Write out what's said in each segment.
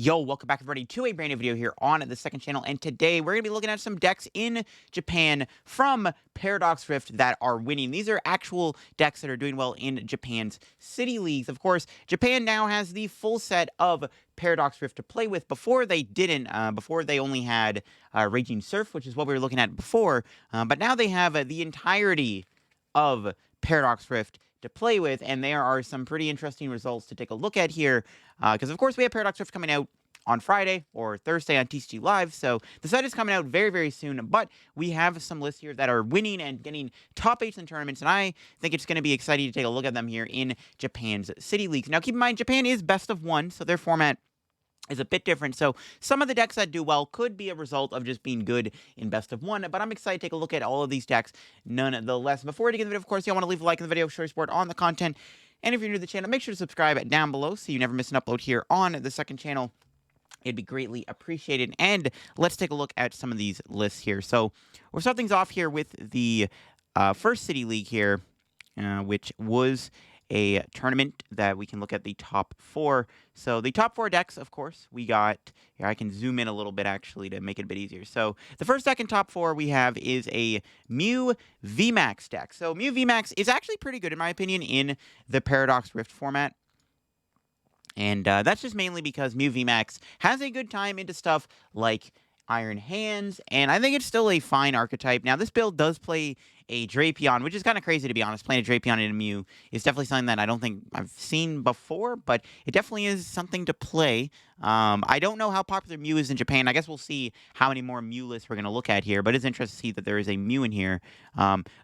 Yo, welcome back everybody to a brand new video here on the second channel, and today we're going to be looking at some decks in Japan from Paradox Rift that are winning. These are actual decks that are doing well in Japan's city leagues. Of course, Japan now has the full set of Paradox Rift to play with. Before they didn't, before they only had Raging Surf, which is what we were looking at before, but now they have the entirety of Paradox Rift to play with, and there are some pretty interesting results to take a look at here, because of course we have Paradox Rift coming out on Friday or Thursday on TCG Live, so the set is coming out very, very soon, but we have some lists here that are winning and getting top 8s in tournaments, and I think it's going to be exciting to take a look at them here in Japan's City Leagues. Now, keep in mind, Japan is best of one, so their format is a bit different. So some of the decks that do well could be a result of just being good in best of one, but I'm excited to take a look at all of these decks nonetheless. Before we get into the video, of course, you want to leave a like in the video, show your support on the content, and if you're new to the channel, make sure to subscribe down below so you never miss an upload here on the second channel. It'd be greatly appreciated. And let's take a look at some of these lists here. So we'll start things off here with the first City League here, which was a tournament that we can look at the top 4. So the top 4 decks, of course, we got here. I can zoom in a little bit actually to make it a bit easier. So the first deck in top 4 we have is a Mew VMAX deck. So Mew VMAX is actually pretty good in my opinion in the Paradox Rift format. And that's just mainly because Mew VMAX has a good time into stuff like Iron Hands, and I think it's still a fine archetype. Now, this build does play a Drapion, which is kind of crazy to be honest. Playing a Drapion in a Mew is definitely something that I don't think I've seen before, but it definitely is something to play. I don't know how popular Mew is in Japan. I guess we'll see how many more Mew lists we're going to look at here, but it's interesting to see that there is a Mew in here.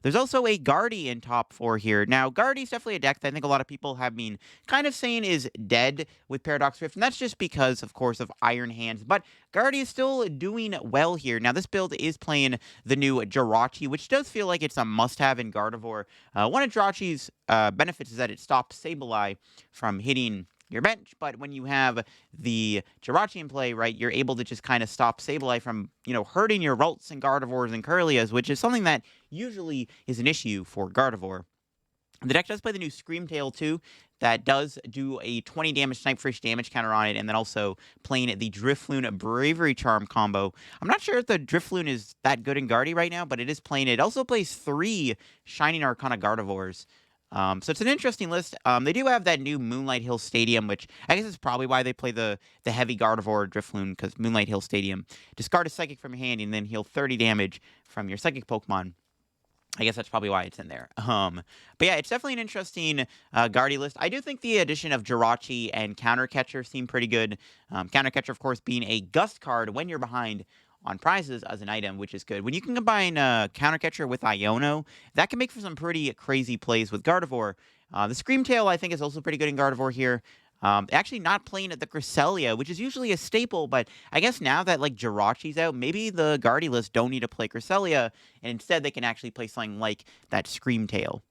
There's also a Guardy in top 4 here. Now, Guardy is definitely a deck that I think a lot of people have been kind of saying is dead with Paradox Rift, and that's just because, of course, of Iron Hands, but Guardy is still doing well here. Now, this build is playing the new Jirachi, which does feel like it's a must-have in Gardevoir. One of Jirachi's benefits is that it stops Sableye from hitting your bench, but when you have the Jirachi in play, right, you're able to just kind of stop Sableye from, hurting your Ralts and Gardevoirs and Kirlias, which is something that usually is an issue for Gardevoir. The deck does play the new Screamtail too, that does do a 20 damage Snipefish damage counter on it, and then also playing the Drifloon Bravery Charm combo. I'm not sure if the Drifloon is that good in Guardy right now, but it is playing it. It also plays 3 Shining Arcana Gardevoirs. So it's an interesting list. They do have that new Moonlight Hill Stadium, which I guess is probably why they play the heavy Gardevoir Drifloon, because Moonlight Hill Stadium. Discard a Psychic from your hand and then heal 30 damage from your Psychic Pokemon. I guess that's probably why it's in there. But yeah, it's definitely an interesting Guardy list. I do think the addition of Jirachi and Countercatcher seem pretty good. Countercatcher, of course, being a Gust card when you're behind on prizes as an item, which is good. When you can combine Countercatcher with Iono, that can make for some pretty crazy plays with Gardevoir. The Screamtail, I think, is also pretty good in Gardevoir here. Actually not playing at the Cresselia, which is usually a staple, but I guess now that, like, Jirachi's out, maybe the Guardy list don't need to play Cresselia, and instead they can actually play something like that Screamtail.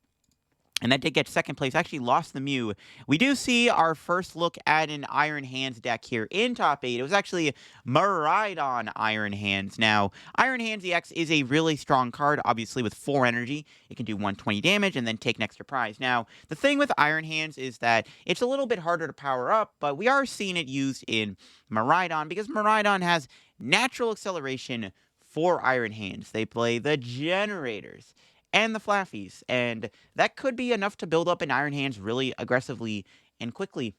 And that did get second place. Actually lost the Mew. We do see our first look at an Iron Hands deck here in top 8. It was actually Miraidon Iron Hands. Now, Iron Hands EX is a really strong card, obviously with 4 energy. It can do 120 damage and then take an extra prize. Now, the thing with Iron Hands is that it's a little bit harder to power up, but we are seeing it used in Miraidon because Miraidon has natural acceleration for Iron Hands. They play the Generators and the Flaffies, and that could be enough to build up an Iron Hands really aggressively and quickly.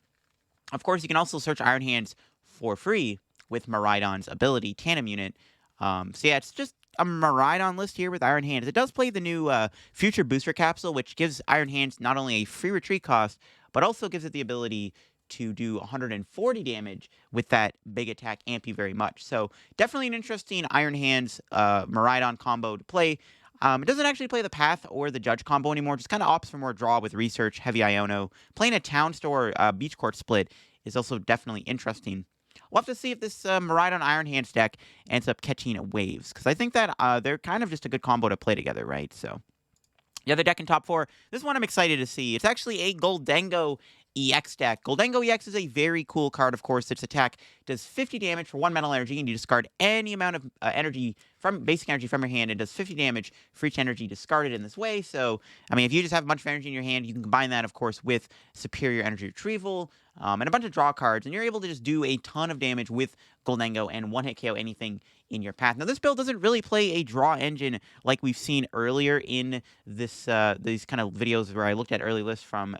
Of course, you can also search Iron Hands for free with Miraidon's ability, Tandem Unit. So yeah, it's just a Miraidon list here with Iron Hands. It does play the new Future Booster Capsule, which gives Iron Hands not only a free retreat cost, but also gives it the ability to do 140 damage with that big attack amp you very much. So definitely an interesting Iron Hands Miraidon combo to play. It doesn't actually play the Path or the Judge combo anymore, just kind of opts for more draw with Research, Heavy Iono. Playing a Town Store Beach Court split is also definitely interesting. We'll have to see if this Miraidon Iron Hands deck ends up catching waves, because I think that they're kind of just a good combo to play together, right? So the other deck in top 4, this one I'm excited to see. It's actually a Goldengo EX deck. Gholdengo EX is a very cool card, of course. Its attack does 50 damage for 1 metal energy, and you discard any amount of energy from basic energy from your hand. It does 50 damage for each energy discarded in this way. So, I mean, if you just have a bunch of energy in your hand, you can combine that, of course, with Superior Energy Retrieval and a bunch of draw cards, and you're able to just do a ton of damage with Gholdengo and one-hit KO anything in your path. Now, this build doesn't really play a draw engine like we've seen earlier in this these kind of videos where I looked at early lists from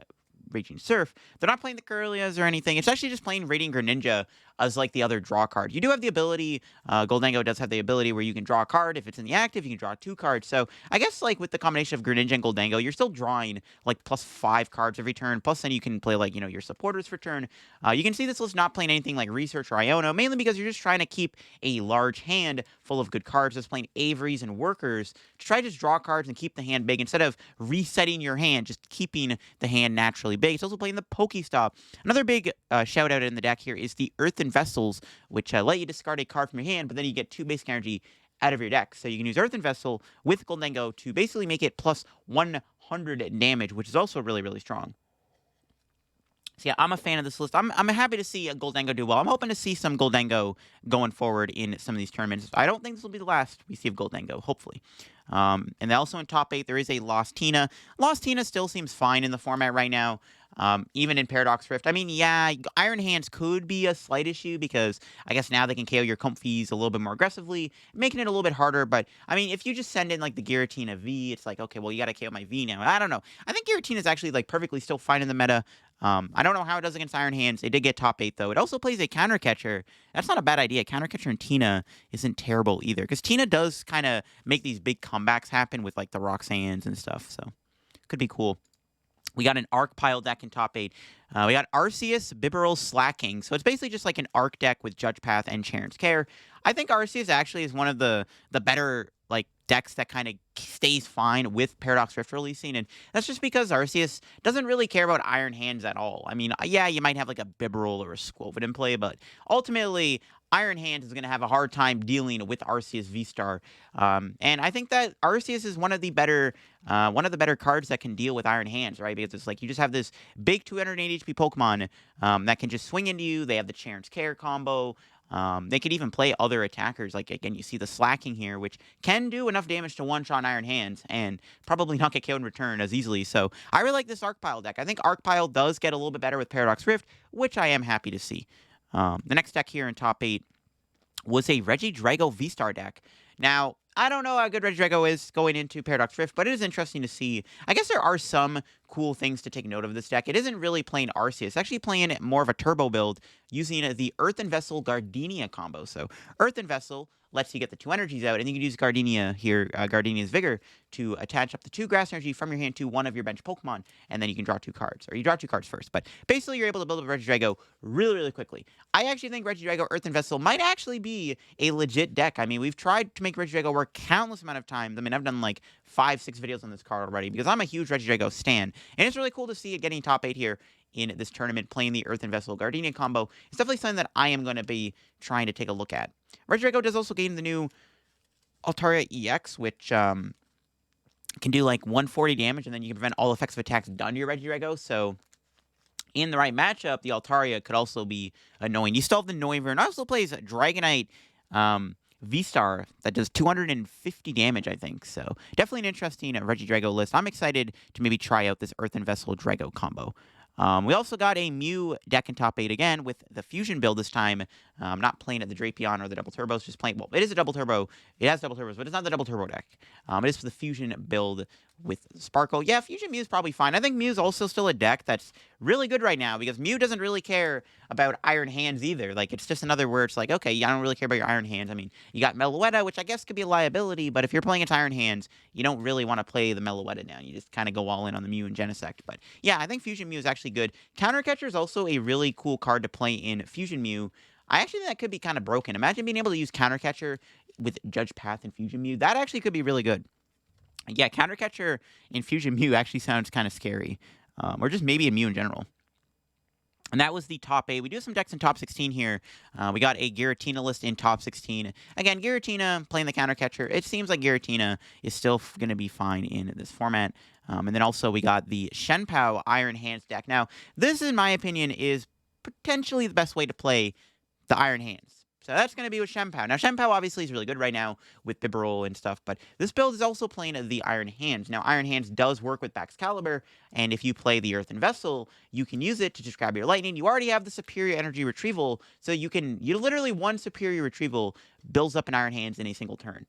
Raging Surf. They're not playing the Kirlias or anything. It's actually just playing Radiant Greninja as like the other draw card. You do have the ability, Gholdengo does have the ability where you can draw a card. If it's in the active, you can draw 2 cards. So I guess like with the combination of Greninja and Gholdengo, you're still drawing like +5 cards every turn. Plus then you can play like, your supporters for turn. You can see this list not playing anything like Research or Iono, mainly because you're just trying to keep a large hand full of good cards. Just playing Averies and Workers to try to just draw cards and keep the hand big instead of resetting your hand, just keeping the hand naturally big. It's also playing the Pokestop. Another big shout out in the deck here is the Earthen Vessels, which let you discard a card from your hand, but then you get 2 basic energy out of your deck. So you can use Earthen Vessel with Gholdengo to basically make it plus 100 damage, which is also really, really strong. So yeah, I'm a fan of this list. I'm happy to see Gholdengo do well. I'm hoping to see some Gholdengo going forward in some of these tournaments. I don't think this will be the last we see of Gholdengo, hopefully. And then also in top 8, there is a Lost Tina. Lost Tina still seems fine in the format right now. Even in Paradox Rift. I mean, yeah, Iron Hands could be a slight issue because I guess now they can KO your Comfies a little bit more aggressively, making it a little bit harder. But, I mean, if you just send in, like, the Giratina V, it's like, okay, well, you got to KO my V now. I don't know. I think Giratina is actually, like, perfectly still fine in the meta. I don't know how it does against Iron Hands. It did get top 8, though. It also plays a Counter Catcher. That's not a bad idea. Counter Catcher and Tina isn't terrible either because Tina does kind of make these big comebacks happen with, like, the Roxannes and stuff. So, could be cool. We got an Arc Pile deck in top 8. We got Arceus, Bibarel, Slacking. So it's basically just like an Arc deck with Judge Path and Charon's Care. I think Arceus actually is one of the better like decks that kind of stays fine with Paradox Rift releasing. And that's just because Arceus doesn't really care about Iron Hands at all. I mean, yeah, you might have like a Bibarel or a Squovid in play, but ultimately Iron Hands is going to have a hard time dealing with Arceus V-Star. And I think that Arceus is one of the better cards that can deal with Iron Hands, right? Because it's like you just have this big 280 HP Pokemon that can just swing into you. They have the Charon's Care combo. They could even play other attackers. Like, again, you see the Slacking here, which can do enough damage to one-shot Iron Hands and probably not get killed in return as easily. So I really like this Arc Pile deck. I think Arc Pile does get a little bit better with Paradox Rift, which I am happy to see. The next deck here in top 8 was a Regidrago V-Star deck. Now, I don't know how good Regidrago is going into Paradox Rift, but it is interesting to see. I guess there are some cool things to take note of this deck. It isn't really playing Arceus. It's actually playing more of a turbo build using the Earthen Vessel Gardenia combo. So Earthen Vessel lets you get the 2 energies out, and you can use Gardenia here, Gardenia's Vigor, to attach up the 2 grass energy from your hand to one of your bench Pokemon, and then you can draw 2 cards. Or you draw 2 cards first, but basically you're able to build up Regidrago really, really quickly. I actually think Regidrago Earthen Vessel might actually be a legit deck. I mean, we've tried to make Regidrago work countless amount of times. I mean, I've done like 5-6 videos on this card already because I'm a huge Regidrago stan, and it's really cool to see it getting top 8 here in this tournament, playing the Earthen Vessel Gardenia combo. It's definitely something that I am going to be trying to take a look at. Regidrago does also gain the new Altaria EX, which can do like 140 damage, and then you can prevent all effects of attacks done to your Regidrago. So in the right matchup, the Altaria could also be annoying. You still have the Noivern. It also plays Dragonite V-Star that does 250 damage, I think. So definitely an interesting Regidrago list. I'm excited to maybe try out this Earthen Vessel Drago combo. We also got a Mew deck in top 8 again with the Fusion build this time. Not playing at the Drapion or the Double Turbos, just playing... Well, it is a Double Turbo. It has Double Turbos, but it's not the Double Turbo deck. It is for the Fusion build with Sparkle. Yeah, Fusion Mew is probably fine. I think Mew is also still a deck that's really good right now because Mew doesn't really care about Iron Hands either. Like, it's just another word. It's like, okay, I don't really care about your Iron Hands. I mean, you got Meloetta, which I guess could be a liability, but if you're playing its Iron Hands, you don't really want to play the Meloetta now. You just kind of go all in on the Mew and Genesect. But yeah, I think Fusion Mew is actually good. Counter Catcher is also a really cool card to play in Fusion Mew. I actually think that could be kind of broken. Imagine being able to use Counter Catcher with Judge Path and Fusion Mew. That actually could be really good. Yeah, Counter Catcher in Fusion Mew actually sounds kind of scary. Or just maybe a Mew in general. And that was the top 8. We do have some decks in top 16 here. We got a Giratina list in top 16. Again, Giratina playing the counter catcher. It seems like Giratina is still going to be fine in this format. And then also we got the Shenpao Iron Hands deck. Now, this, in my opinion, is potentially the best way to play the Iron Hands. So that's going to be with Shenpao. Now, Shenpao obviously is really good right now with Bibarel and stuff, but this build is also playing the Iron Hands. Now, Iron Hands does work with Baxcalibur, and if you play the Earthen Vessel, you can use it to just grab your Lightning. You already have the Superior Energy Retrieval, so you literally one Superior Retrieval builds up an Iron Hands in a single turn.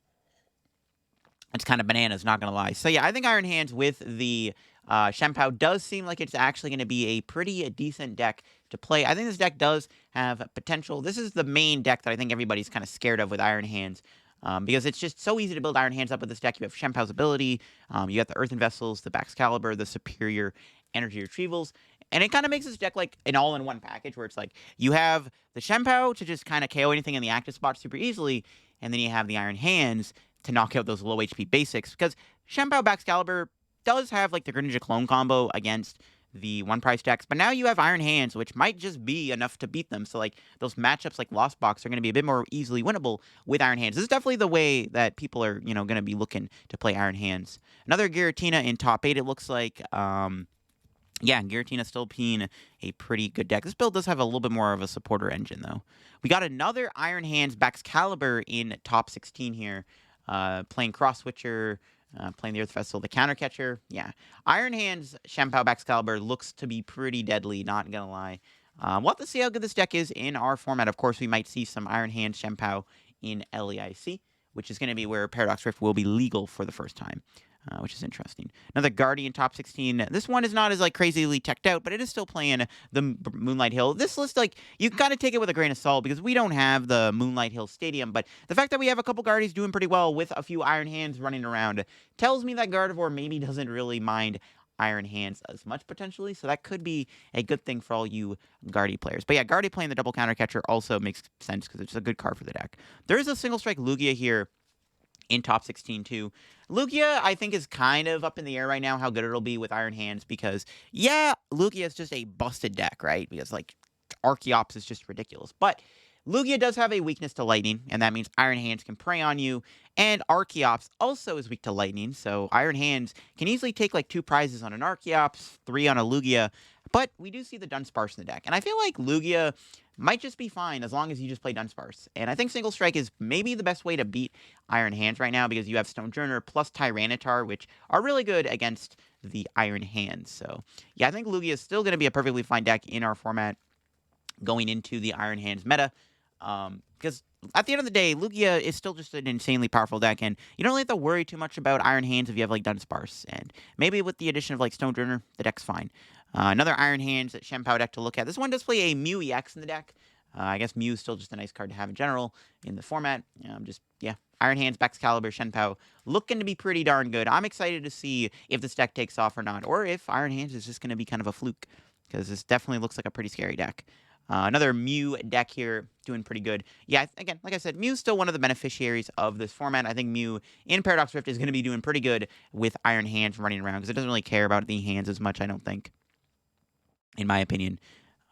It's kind of bananas, not going to lie. So yeah, I think Iron Hands with the Shenpao does seem like it's actually going to be a pretty decent deck to play. I think this deck does have potential. This is the main deck that I think everybody's kind of scared of with Iron Hands. Because it's just so easy to build Iron Hands up with this deck. You have Shenpao's ability, you got the Earthen Vessels, the Baxcalibur, the Superior Energy Retrievals, and it kind of makes this deck like an all-in-one package where it's like you have the Shenpao to just kind of KO anything in the active spot super easily, and then you have the Iron Hands to knock out those low HP basics, because Shenpao Baxcalibur does have like the Greninja clone combo against the one price decks, but now you have Iron Hands, which might just be enough to beat them. So like those matchups like Lost Box are going to be a bit more easily winnable with Iron Hands. This is definitely the way that people are, going to be looking to play Iron Hands. Another Giratina in top 8, it looks like. Yeah, Giratina still being a pretty good deck. This build does have a little bit more of a supporter engine, though. We got another Iron Hands Baxcalibur in top 16 here. Playing Cross Switcher, playing the Earth Vessel, the Counter Catcher. Yeah. Iron Hands Shenpao Baxcalibur looks to be pretty deadly, not gonna lie. We'll have to see how good this deck is in our format. Of course, we might see some Iron Hands Shenpao in LEIC, which is going to be where Paradox Rift will be legal for the first time. Which is interesting. Another Guardian top 16. This one is not as like crazily teched out, but it is still playing the Moonlight Hill. This list, like, you kind of take it with a grain of salt because we don't have the Moonlight Hill Stadium, but the fact that we have a couple Guardians doing pretty well with a few Iron Hands running around tells me that Gardevoir maybe doesn't really mind Iron Hands as much potentially, so that could be a good thing for all you Guardy players. But yeah, Guardy playing the double counter catcher also makes sense because it's a good card for the deck. There is a single strike Lugia here in top 16 too. Lugia, I think, is kind of up in the air right now how good it'll be with Iron Hands because, yeah, Lugia is just a busted deck, right? Because, like, Archeops is just ridiculous. But Lugia does have a weakness to Lightning, and that means Iron Hands can prey on you, and Archeops also is weak to Lightning, so Iron Hands can easily take, like, 2 prizes on an Archeops, 3 on a Lugia, but we do see the Dunsparce in the deck, and I feel like Lugia might just be fine as long as you just play Dunsparce. And I think Single Strike is maybe the best way to beat Iron Hands right now because you have Stonjourner plus Tyranitar, which are really good against the Iron Hands. So, yeah, I think Lugia is still going to be a perfectly fine deck in our format going into the Iron Hands meta. Because at the end of the day, Lugia is still just an insanely powerful deck, and you don't really have to worry too much about Iron Hands if you have, like, Dunsparce. And maybe with the addition of, like, Stonjourner, the deck's fine. Another Iron Hands Shenpao deck to look at. This one does play a Mew EX in the deck. I guess Mew is still just a nice card to have in general in the format. Iron Hands, Baxcalibur, Shenpao looking to be pretty darn good. I'm excited to see if this deck takes off or not, or if Iron Hands is just going to be kind of a fluke, because this definitely looks like a pretty scary deck. Another Mew deck here, doing pretty good. Yeah, again, like I said, Mew's still one of the beneficiaries of this format. I think Mew in Paradox Rift is going to be doing pretty good with Iron Hands running around, because it doesn't really care about the hands as much, I don't think, in my opinion.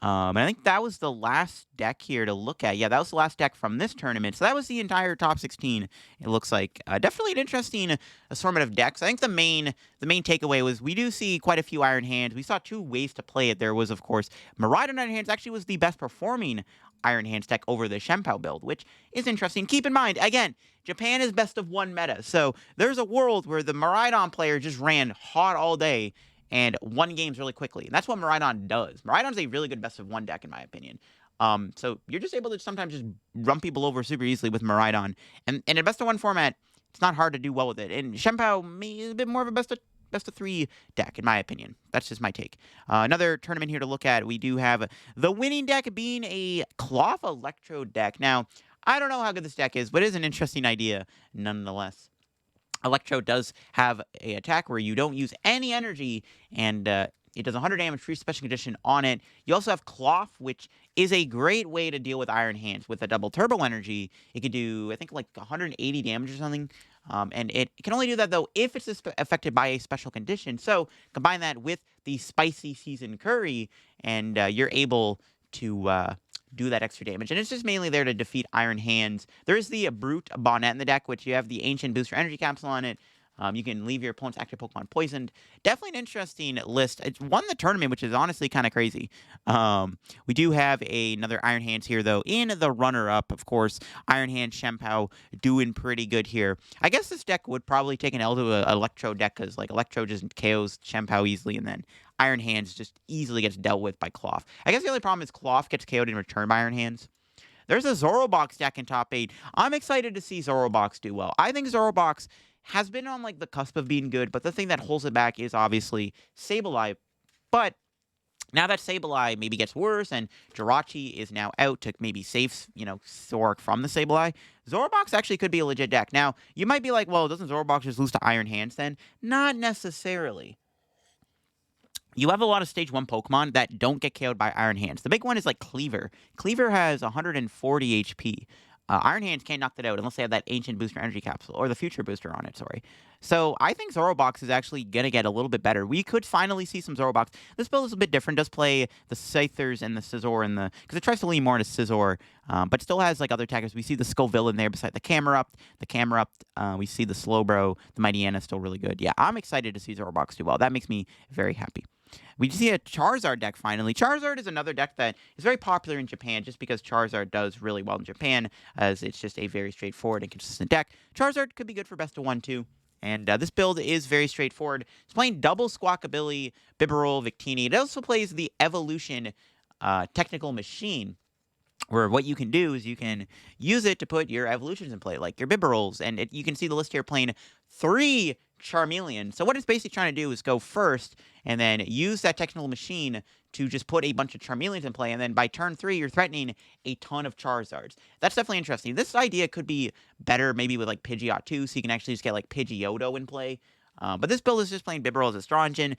And I think that was the last deck here to look at. Yeah, that was the last deck from this tournament. So that was the entire top 16, it looks like. Definitely an interesting assortment of decks. I think the main takeaway was we do see quite a few Iron Hands. We saw 2 ways to play it. There was, of course, Miraidon Iron Hands actually was the best performing Iron Hands deck over the Shenpao build, which is interesting. Keep in mind, again, Japan is best of 1 meta. So there's a world where the Miraidon player just ran hot all day and won games really quickly. And that's what Miraidon does. Miraidon's a really good best of 1 deck, in my opinion. So you're just able to sometimes just run people over super easily with Miraidon. And in a best of 1 format, it's not hard to do well with it. And Shenpao is a bit more of a best of 3 deck, in my opinion. That's just my take. Another tournament here to look at, we do have the winning deck being a Cloth Electrode deck. Now, I don't know how good this deck is, but it is an interesting idea nonetheless. Electrode does have an attack where you don't use any energy, and It does 100 damage, free special condition on it. You also have Cloth, which is a great way to deal with Iron Hands. With a double turbo energy, it could do, I think, like 180 damage or something. And it can only do that, though, if it's affected by a special condition. So combine that with the Spicy Seasoned Curry, and you're able to do that extra damage. And it's just mainly there to defeat Iron Hands. There is the Brute Bonnet in the deck, which you have the Ancient Booster Energy Capsule on it. You can leave your opponent's active Pokemon poisoned. Definitely an interesting list. It's won the tournament, which is honestly kind of crazy. We do have another Iron Hands here, though, in the runner-up, of course. Iron Hands Chien-Pao doing pretty good here. I guess this deck would probably take an L to an Electro deck, because like Electro just KOs Chien-Pao easily, and then Iron Hands just easily gets dealt with by Cloth. I guess the only problem is Cloth gets KO'd in return by Iron Hands. There's a Zorobox deck in top 8. I'm excited to see Zorobox do well. I think Zorobox has been on like the cusp of being good, but the thing that holds it back is obviously Sableye. But now that Sableye maybe gets worse and Jirachi is now out to maybe save, Zoroark from the Sableye, Zorobox actually could be a legit deck. Now, you might be like, well, doesn't Zorobox just lose to Iron Hands then? Not necessarily. You have a lot of Stage 1 Pokemon that don't get KO'd by Iron Hands. The big one is like Cleaver. Cleaver has 140 HP. Iron Hands can't knock that out unless they have that Ancient Booster Energy Capsule, or the Future Booster on it, sorry. So I think Zorobox is actually going to get a little bit better. We could finally see some Zorobox. This build is a bit different. It does play the Scythers and the Scizor, because it tries to lean more into Scizor, but still has like other attackers. We see the Scoville in there beside the Camerupt. We see the Slowbro. The Mightyena is still really good. Yeah, I'm excited to see Zorobox do well. That makes me very happy. We see a Charizard deck finally. Charizard is another deck that is very popular in Japan just because Charizard does really well in Japan, as it's just a very straightforward and consistent deck. Charizard could be good for best of 1, too. And this build is very straightforward. It's playing double Squawkabilly, Bibarel, Victini. It also plays the Evolution Technical Machine, where what you can do is you can use it to put your evolutions in play, like your Bibarels. And you can see the list here playing 3 Charmeleon. So what it's basically trying to do is go first and then use that technical machine to just put a bunch of Charmeleons in play, and then by turn 3, you're threatening a ton of Charizards. That's definitely interesting. This idea could be better maybe with like Pidgeot 2, so you can actually just get like Pidgeotto in play. But this build is just playing Bibarel as a Straw Engine.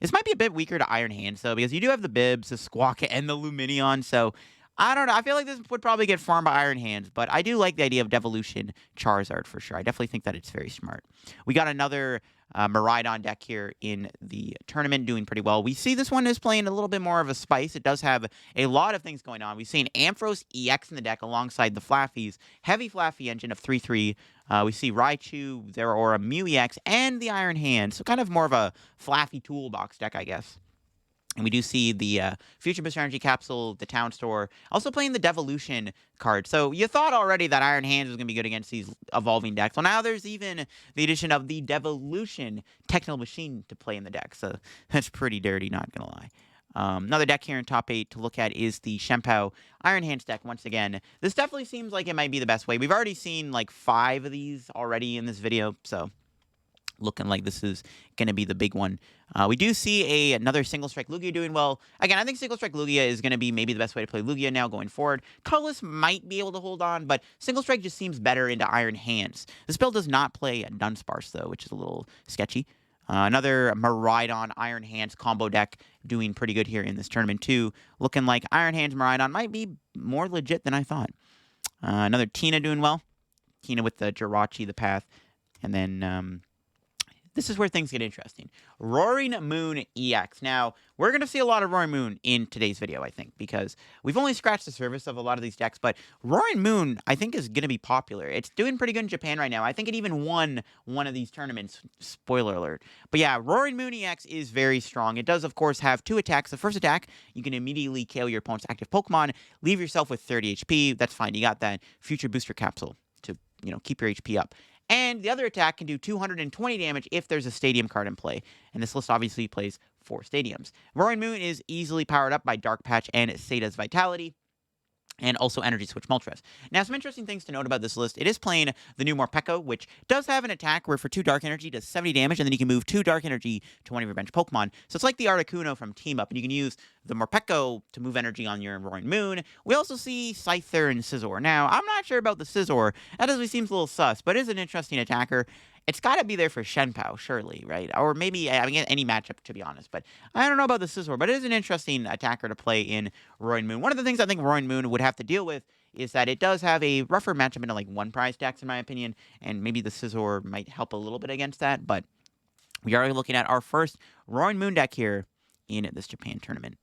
This might be a bit weaker to Iron Hands, though, because you do have the Bibs, the Squawk, and the Lumineon, so I don't know. I feel like this would probably get farmed by Iron Hands, but I do like the idea of Devolution Charizard for sure. I definitely think that it's very smart. We got another Miraidon deck here in the tournament doing pretty well. We see this one is playing a little bit more of a spice. It does have a lot of things going on. We've seen Ampharos EX in the deck alongside the Flaffies, heavy Flaffy engine of 3/3. We see Raichu, Zeraora, Mew EX, and the Iron Hands. So kind of more of a Flaffy toolbox deck, I guess. And we do see the Future Booster Energy Capsule, the Town Store, also playing the Devolution card. So you thought already that Iron Hands was going to be good against these evolving decks. Well, now there's even the addition of the Devolution Technical Machine to play in the deck. So that's pretty dirty, not going to lie. Another deck here in top 8 to look at is the Chien-Pao Iron Hands deck once again. This definitely seems like it might be the best way. We've already seen like 5 of these already in this video, so looking like this is going to be the big one. We do see another Single Strike Lugia doing well. Again, I think Single Strike Lugia is going to be maybe the best way to play Lugia now going forward. Colorless might be able to hold on, but Single Strike just seems better into Iron Hands. This build does not play a Dunsparce, though, which is a little sketchy. Another Miraidon Iron Hands combo deck doing pretty good here in this tournament, too. Looking like Iron Hands Miraidon might be more legit than I thought. Another Tina doing well. Tina with the Jirachi, the Path. And then this is where things get interesting. Roaring Moon EX. Now, we're going to see a lot of Roaring Moon in today's video, I think, because we've only scratched the surface of a lot of these decks, but Roaring Moon, I think, is going to be popular. It's doing pretty good in Japan right now. I think it even won one of these tournaments. Spoiler alert. But yeah, Roaring Moon EX is very strong. It does, of course, have 2 attacks. The first attack, you can immediately KO your opponent's active Pokemon, leave yourself with 30 HP. That's fine. You got that Future Booster Capsule to, keep your HP up. And the other attack can do 220 damage if there's a Stadium card in play. And this list obviously plays 4 Stadiums. Roaring Moon is easily powered up by Dark Patch and Seta's Vitality, and also Energy Switch Moltres. Now, some interesting things to note about this list. It is playing the new Morpeko, which does have an attack where for 2 Dark Energy does 70 damage, and then you can move 2 Dark Energy to one of your bench Pokemon. So it's like the Articuno from Team Up, and you can use the Morpeko to move energy on your Roaring Moon. We also see Scyther and Scizor. Now, I'm not sure about the Scizor. That doesn't seems a little sus, but it is an interesting attacker. It's got to be there for Shenpao, surely, right? Or maybe, I mean, any matchup, to be honest. But I don't know about the Scizor, but it is an interesting attacker to play in Roaring Moon. One of the things I think Roaring Moon would have to deal with is that it does have a rougher matchup into like one prize decks, in my opinion, and maybe the Scizor might help a little bit against that. But we are looking at our first Roaring Moon deck here in this Japan tournament,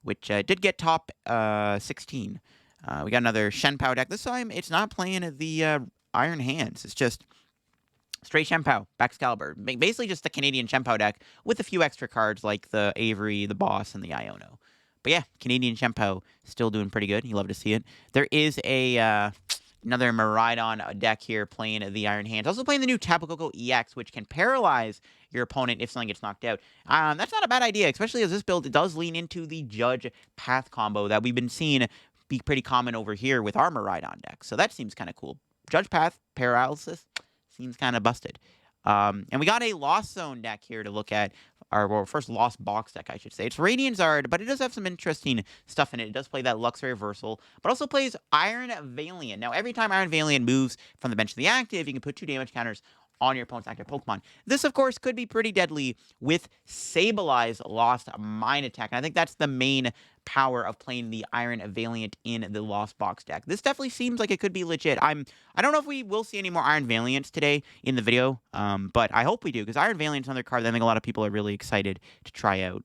which did get top 16. We got another Shenpao deck. This time, it's not playing the Iron Hands. It's just straight Shenpao, Baxcalibur. Basically just the Canadian Shenpao deck with a few extra cards like the Avery, the Boss, and the Iono. But yeah, Canadian Shenpao still doing pretty good. You love to see it. There is another Miraidon deck here playing the Iron Hands. Also playing the new Tapu Koko EX, which can paralyze your opponent if something gets knocked out. That's not a bad idea, especially as this build does lean into the Judge Path combo that we've been seeing be pretty common over here with our Miraidon deck. So that seems kind of cool. Judge Path, Paralysis, seems kind of busted. And we got a Lost Zone deck here to look at. Our first Lost Box deck, I should say. It's Radiant Zard, but it does have some interesting stuff in it. It does play that Luxray Reversal, but also plays Iron Valiant. Now, every time Iron Valiant moves from the bench to the active, you can put 2 damage counters on your opponent's active Pokemon. This, of course, could be pretty deadly with Sableye Lost Mine Attack, and I think that's the main power of playing the Iron Valiant in the Lost Box deck. This definitely seems like it could be legit. I don't know if we will see any more Iron Valiants today in the video, but I hope we do, because Iron Valiant's another card that I think a lot of people are really excited to try out.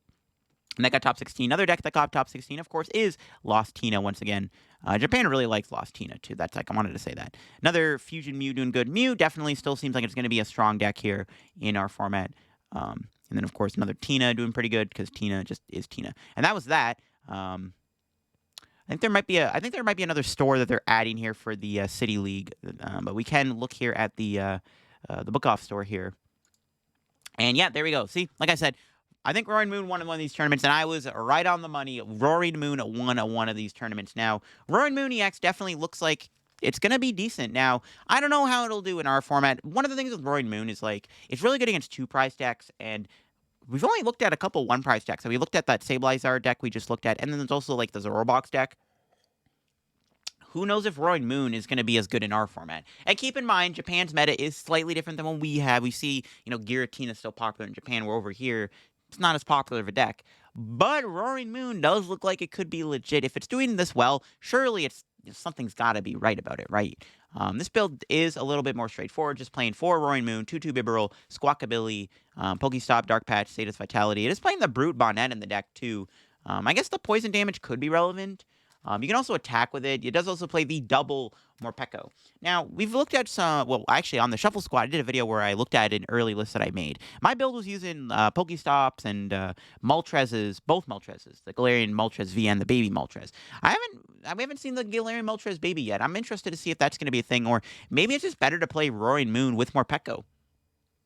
And that got top 16. Another deck that got top 16, of course, is Lost Tina once again. Japan really likes Lost Tina, too. That's like, I wanted to say that. Another Fusion Mew doing good. Mew definitely still seems like it's going to be a strong deck here in our format. And then, of course, another Tina doing pretty good, because Tina just is Tina. And that was that. I think there might be another store that they're adding here for the City League. But we can look here at the Book Off store here. And yeah, there we go. See, like I said, I think Roaring Moon won one of these tournaments, and I was right on the money. Roaring Moon won one of these tournaments. Now, Roaring Moon EX definitely looks like it's going to be decent. Now, I don't know how it'll do in our format. One of the things with Roaring Moon is, like, it's really good against 2-prize decks, and we've only looked at a couple 1-prize decks. So we looked at that Sableye deck we just looked at, and then there's also, like, the Zorobox deck. Who knows if Roaring Moon is going to be as good in our format. And keep in mind, Japan's meta is slightly different than what we have. We see, Giratina is still popular in Japan. We're over here. It's not as popular of a deck. But Roaring Moon does look like it could be legit. If it's doing this well, surely something's got to be right about it, right? This build is a little bit more straightforward, just playing 4 Roaring Moon, 2-2 Bibarel, Squawkabilly, Pokestop, Dark Patch, Status Vitality. It is playing the Brute Bonnet in the deck, too. I guess the poison damage could be relevant. You can also attack with it. It does also play the double Morpeko. Now, we've looked at some, well, actually, on the Shuffle Squad, I did a video where I looked at an early list that I made. My build was using Pokestops and both Moltres, the Galarian Moltres V and the Baby Moltres. We haven't seen the Galarian Moltres Baby yet. I'm interested to see if that's going to be a thing, or maybe it's just better to play Roaring Moon with Morpeko.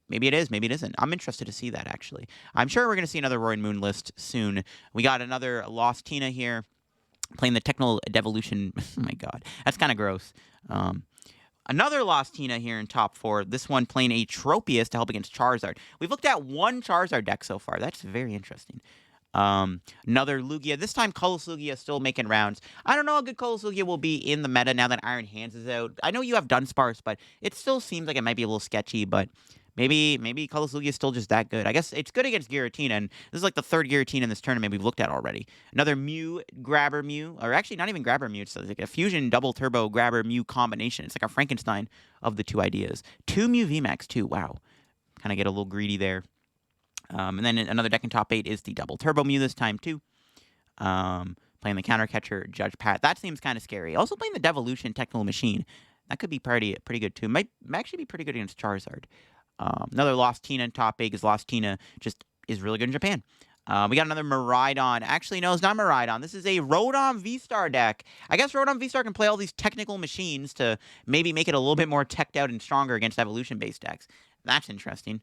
Maybe it is, maybe it isn't. I'm interested to see that, actually. I'm sure we're going to see another Roaring Moon list soon. We got another Lost Tina here, playing the Technical Devolution. Oh my god, that's kind of gross. Another Lost Tina here in top 4. This one playing a Tropius to help against Charizard. We've looked at one Charizard deck so far. That's very interesting. Another Lugia. This time, Colorless Lugia still making rounds. I don't know how good Colorless Lugia will be in the meta now that Iron Hands is out. I know you have Dunsparce, but it still seems like it might be a little sketchy, but maybe Colorless Lugia is still just that good. I guess it's good against Giratina, and this is like the 3rd Giratina in this tournament we've looked at already. Another Mew, Grabber Mew, or actually not even Grabber Mew, it's like a Fusion Double Turbo Grabber Mew combination. It's like a Frankenstein of the 2 ideas. 2 Mew VMAX too, wow. Kind of get a little greedy there. And then another deck in top 8 is the Double Turbo Mew this time too. Playing the Counter Catcher, Judge Pat. That seems kind of scary. Also playing the Devolution Technical Machine. That could be pretty good too. Might actually be pretty good against Charizard. Another Lost Tina in top 8 because Lost Tina just is really good in Japan. We got another Miraidon. Actually, no, it's not Miraidon. This is a Rotom V-Star deck. I guess Rotom V-Star can play all these technical machines to maybe make it a little bit more teched out and stronger against evolution-based decks. That's interesting.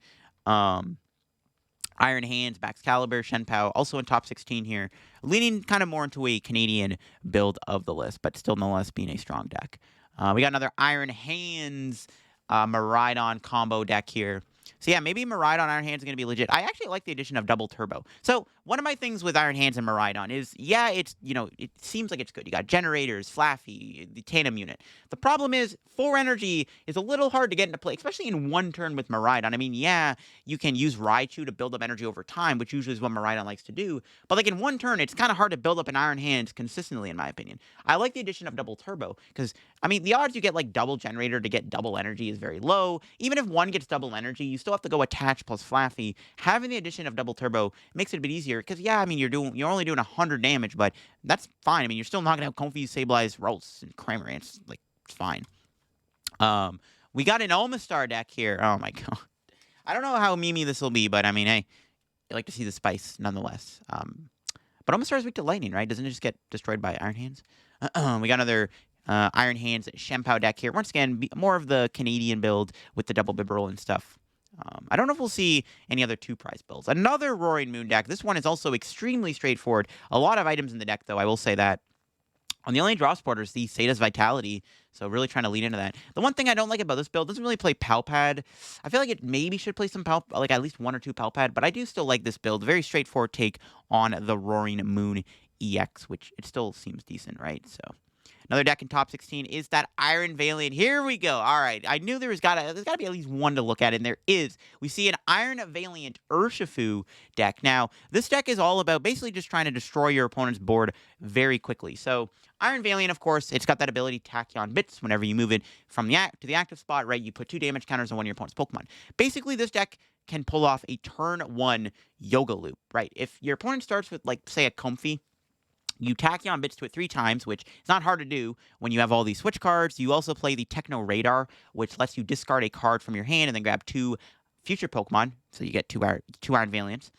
Iron Hands, Baxcalibur, Shenpao, also in top 16 here. Leaning kind of more into a Canadian build of the list, but still nonetheless being a strong deck. We got another Iron Hands Miraidon combo deck here. So yeah, maybe Miraidon Iron Hands is going to be legit. I actually like the addition of Double Turbo. So one of my things with Iron Hands and Miraidon is, yeah, it's, it seems like it's good. You got generators, Flaffy, the Tandem unit. The problem is 4 energy is a little hard to get into play, especially in one turn with Miraidon. I mean, yeah, you can use Raichu to build up energy over time, which usually is what Miraidon likes to do. But like in one turn, it's kind of hard to build up an Iron Hands consistently, in my opinion. I like the addition of Double Turbo because, I mean, the odds you get like double generator to get double energy is very low. Even if one gets double energy, you still have to go attach plus Flaffy. Having the addition of Double Turbo makes it a bit easier because, yeah, I mean, you're only doing 100 damage, but that's fine. I mean, you're still knocking out Comfey, Sableye, Ralts, and Cramorant. Like, it's fine. We got an Omastar deck here. Oh my god. I don't know how memey this will be, but I mean, hey, I like to see the spice nonetheless. But Omastar is weak to lightning, right? Doesn't it just get destroyed by Iron Hands? We got another Iron Hands Shempow deck here. Once again, more of the Canadian build with the double Bibarel and stuff. I don't know if we'll see any other 2-prize builds. Another Roaring Moon deck. This one is also extremely straightforward. A lot of items in the deck, though, I will say that. On the only draw supporters, the Sada's Vitality, so really trying to lean into that. The one thing I don't like about this build, doesn't really play Palpad. I feel like it maybe should play some like at least 1 or 2 Palpad, but I do still like this build. Very straightforward take on the Roaring Moon EX, which it still seems decent, right? So another deck in top 16 is that Iron Valiant. Here we go. All right. I knew there's got to be at least one to look at, and there is. We see an Iron Valiant Urshifu deck. Now, this deck is all about basically just trying to destroy your opponent's board very quickly. So, Iron Valiant, of course, it's got that ability Tachyon Bits. Whenever you move it from to the active spot, right, you put 2 damage counters on one of your opponent's Pokemon. Basically, this deck can pull off a turn 1 Yoga Loop, right? If your opponent starts with, like, say, a Comfey, you Tachyon Bits to it 3 times, which is not hard to do when you have all these switch cards. You also play the Techno Radar, which lets you discard a card from your hand and then grab 2 future Pokemon. So you get 2 Iron Valiants.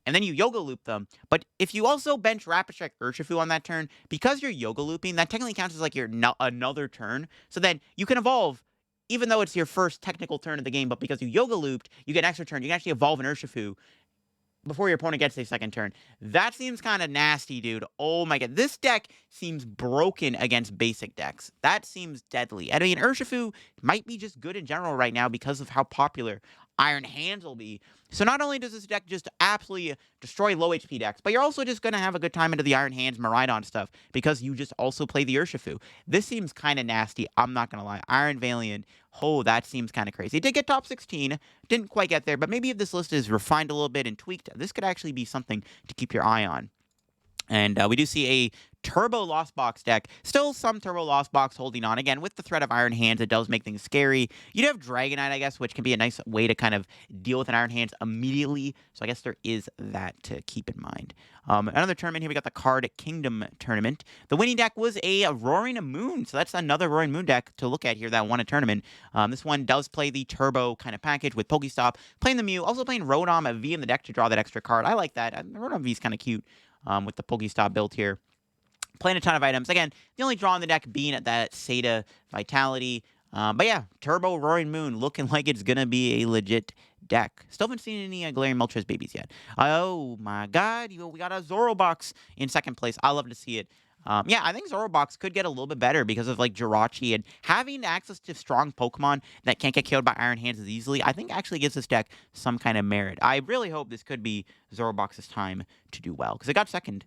And then you Yoga Loop them. But if you also bench Rapid Strike Urshifu on that turn, because you're Yoga Looping, that technically counts as like your another turn. So then you can evolve, even though it's your first technical turn of the game, but because you Yoga Looped, you get an extra turn. You can actually evolve an Urshifu before your opponent gets a second turn. That seems kind of nasty, dude. Oh my god. This deck seems broken against basic decks. That seems deadly. I mean, Urshifu might be just good in general right now because of how popular Iron Hands will be. So not only does this deck just absolutely destroy low HP decks, but you're also just going to have a good time into the Iron Hands Miraidon stuff because you just also play the Urshifu. This seems kind of nasty. I'm not going to lie. Iron Valiant, oh, that seems kind of crazy. It did get top 16. Didn't quite get there, but maybe if this list is refined a little bit and tweaked, this could actually be something to keep your eye on. And we do see a Turbo Lost Box deck. Still some Turbo Lost Box holding on. Again, with the threat of Iron Hands, it does make things scary. You do have Dragonite, I guess, which can be a nice way to kind of deal with an Iron Hands immediately. So I guess there is that to keep in mind. Another tournament here, we got the Card Kingdom Tournament. The winning deck was a Roaring Moon. So that's another Roaring Moon deck to look at here that won a tournament. This one does play the Turbo kind of package with Pokestop, playing the Mew, also playing Rotom V in the deck to draw that extra card. I like that. Rotom V is kind of cute. With the Pokestop build here. Playing a ton of items. Again, the only draw in the deck being at that Sada Vitality. But yeah, Turbo Roaring Moon looking like it's going to be a legit deck. Still haven't seen any Galarian Moltres babies yet. Oh my god, we got a Zorobox in second place. I love to see it. Yeah, I think Zorobox could get a little bit better because of like Jirachi and having access to strong Pokemon that can't get killed by Iron Hands as easily. I think actually gives this deck some kind of merit. I really hope this could be Zorobox's time to do well because it got second.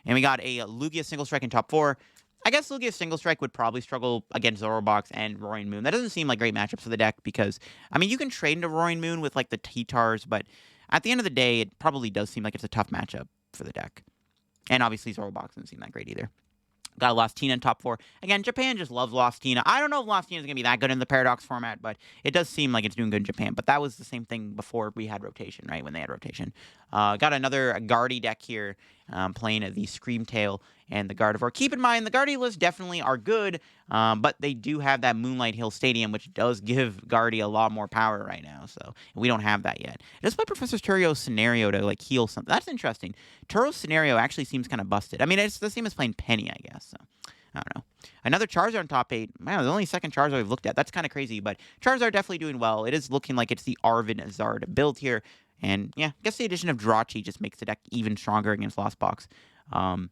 And we got a Lugia Single Strike in top 4. I guess Lugia Single Strike would probably struggle against Zorobox and Roaring Moon. That doesn't seem like great matchups for the deck because, I mean, you can trade into Roaring Moon with like the T-Tars, but at the end of the day, it probably does seem like it's a tough matchup for the deck. And obviously, Zorobox doesn't seem that great either. Got a Lost Tina in top 4. Again, Japan just loves Lost Tina. I don't know if Lost Tina is going to be that good in the Paradox format, but it does seem like it's doing good in Japan. But that was the same thing before we had rotation, right? When they had rotation. Got another Guardy deck here, playing the Screamtail and the Gardevoir. Keep in mind, the Guardy lists definitely are good, but they do have that Moonlight Hill Stadium, which does give Guardy a lot more power right now. So we don't have that yet. Just play Professor Turio's Scenario to like heal something. That's interesting. Turio's Scenario actually seems kind of busted. I mean, it's the same as playing Penny, I guess. So I don't know. Another Charizard in top 8. Wow, the only second Charizard we've looked at. That's kind of crazy, but Charizard definitely doing well. It is looking like it's the Arvid Zard build here. And yeah, I guess the addition of Jirachi just makes the deck even stronger against Lost Box. And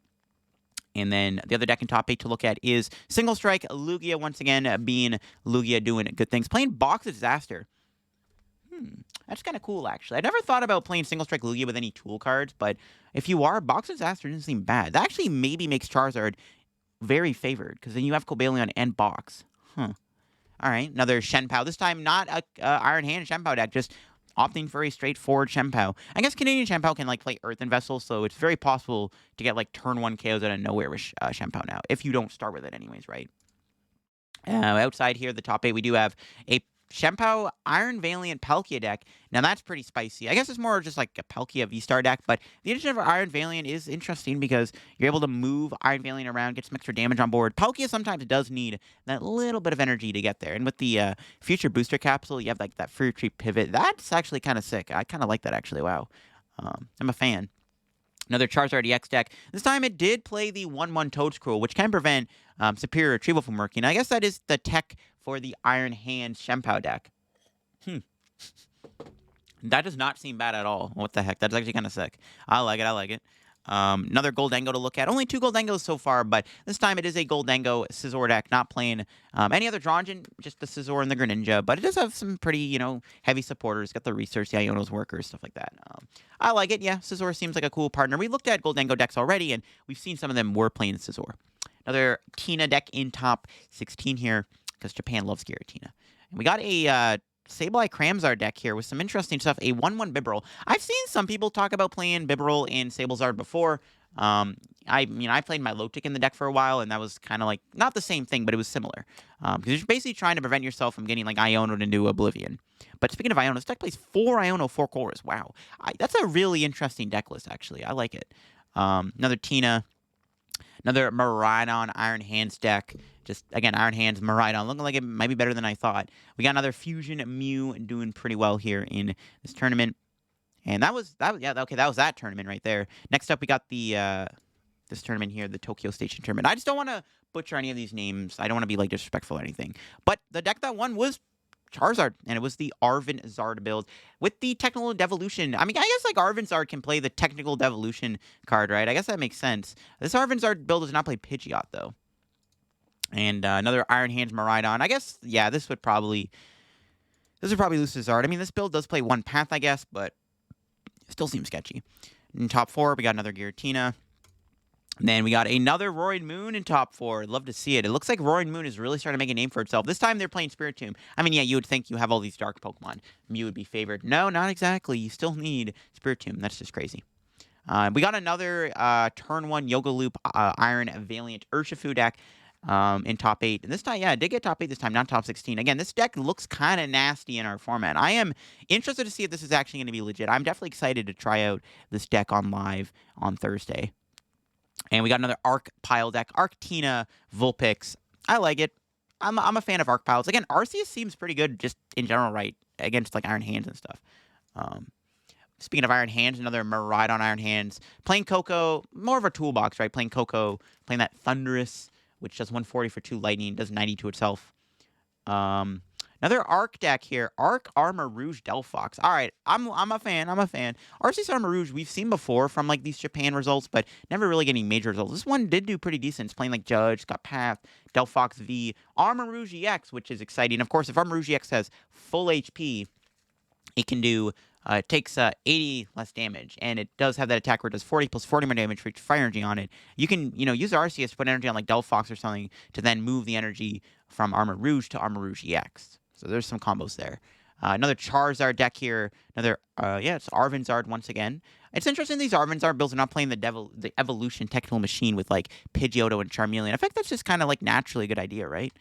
then the other deck in top 8 to look at is Single Strike, Lugia once again being Lugia doing good things. Playing Box of Disaster. That's kind of cool, actually. I never thought about playing Single Strike Lugia with any tool cards, but if you are, Box Disaster doesn't seem bad. That actually maybe makes Charizard very favored, because then you have Cobalion and Box. Huh. All right, another Shenpao. This time not a Iron Hand Shenpao deck, just opting for a straightforward Shenpao. I guess Canadian Shenpao can like play Earthen Vessel, so it's very possible to get like turn 1 KOs out of nowhere with Shenpao now, if you don't start with it anyways, right? Outside here, the top 8, we do have a Shenpao Iron Valiant Palkia deck. Now that's pretty spicy. I guess it's more just like a Palkia V-Star deck, but the addition of Iron Valiant is interesting because you're able to move Iron Valiant around, get some extra damage on board. Palkia sometimes does need that little bit of energy to get there. And with the Future Booster Capsule, you have like that Free Retreat Pivot. That's actually kind of sick. I kind of like that, actually. Wow. I'm a fan. Another Charizard EX deck. This time it did play the 1/1 Toedscruel, which can prevent Superior Retrieval from working. I guess that is the tech for the Iron Hand Shenpao deck. That does not seem bad at all. What the heck? That's actually kind of sick. I like it. I like it. Another Goldengo to look at. Only 2 Goldengos so far, but this time it is a Goldengo Scizor deck, not playing any other draw engine, just the Scizor and the Greninja, but it does have some pretty, heavy supporters. Got the Research, the Iono's Workers, stuff like that. I like it. Yeah, Scizor seems like a cool partner. We looked at Goldengo decks already, and we've seen some of them were playing Scizor. Another Tina deck in top 16 here, because Japan loves Giratina. And we got a Sableye Cramzard deck here with some interesting stuff. A 1/1 Bibarel. I've seen some people talk about playing Bibarel in Sablezard before. I played my Lotic in the deck for a while, and that was kind of like, not the same thing, but it was similar. Because you're basically trying to prevent yourself from getting like Iono'd into Oblivion. But speaking of Iono, this deck plays 4 Iono, 4 Chorus. Wow. That's a really interesting deck list, actually. I like it. Another Tina. Another Miraidon Iron Hands deck. Just, again, Iron Hands, Miraidon. Looking like it might be better than I thought. We got another Fusion Mew doing pretty well here in this tournament. And that was that tournament right there. Next up, we got the this tournament here, the Tokyo Station tournament. I just don't want to butcher any of these names. I don't want to be like disrespectful or anything. But the deck that won was Charizard, and it was the Arven Zard build with the Technical Devolution. I mean, I guess like Arven Zard can play the Technical Devolution card, right? I guess that makes sense. This Arven Zard build does not play Pidgeot, though. And another Iron Hands Miraidon. I guess, yeah, this would probably lose to Zard. I mean, this build does play 1 path, I guess, but it still seems sketchy. In top 4, we got another Giratina. And then we got another Roaring Moon in top 4. Love to see it. It looks like Roaring Moon is really starting to make a name for itself. This time they're playing Spiritomb. I mean, yeah, you would think you have all these dark Pokemon. Mew would be favored. No, not exactly. You still need Spiritomb. That's just crazy. We got another turn 1 Yoga Loop Iron Valiant Urshifu deck in top 8. And this time, yeah, it did get top 8 this time, not top 16. Again, this deck looks kind of nasty in our format. I am interested to see if this is actually going to be legit. I'm definitely excited to try out this deck on live on Thursday. And we got another Arc Pile deck. Arctina Vulpix. I like it. I'm a fan of Arc Piles. Again, Arceus seems pretty good just in general, right? Against like Iron Hands and stuff. Speaking of Iron Hands, another Miraidon Iron Hands. Playing Coco, more of a toolbox, right? Playing Coco, playing that Thundurus, which does 140 for 2 lightning, does 90 to itself. Another Arc deck here. Arc Armarouge Delphox. All right, I'm a fan. Arceus Armarouge we've seen before from like these Japan results, but never really getting major results. This one did do pretty decent. It's playing like Judge, it's got Path, Delphox V, Armarouge EX, which is exciting. Of course, if Armarouge EX has full HP, it can do it takes 80 less damage, and it does have that attack where it does 40 plus 40 more damage for each fire energy on it. You can, use Arceus to put energy on like Delphox or something to then move the energy from Armarouge to Armarouge EX. So there's some combos there. Another Charizard deck here. Another, it's Arven Zard once again. It's interesting these Arven Zard builds are not playing the Evolution Technical Machine with like Pidgeotto and Charmeleon. I think that's just kind of like naturally a good idea, right?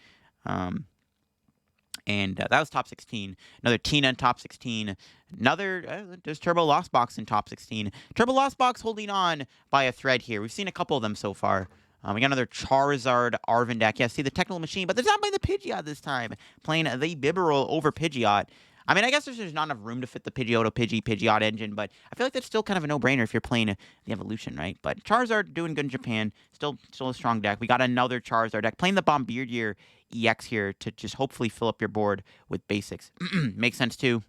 And that was top 16. Another Tina in top 16. Another, there's Turbo Lost Box in top 16. Turbo Lost Box holding on by a thread here. We've seen a couple of them so far. We got another Charizard Arven deck. Yeah, see the Technical Machine, but they're not playing the Pidgeot this time. Playing the Bibarel over Pidgeot. I mean, I guess there's not enough room to fit the Pidgeotto Pidgeot engine, but I feel like that's still kind of a no-brainer if you're playing the Evolution, right? But Charizard doing good in Japan. Still a strong deck. We got another Charizard deck. Playing the Bombirdier EX here to just hopefully fill up your board with basics. Makes sense, too.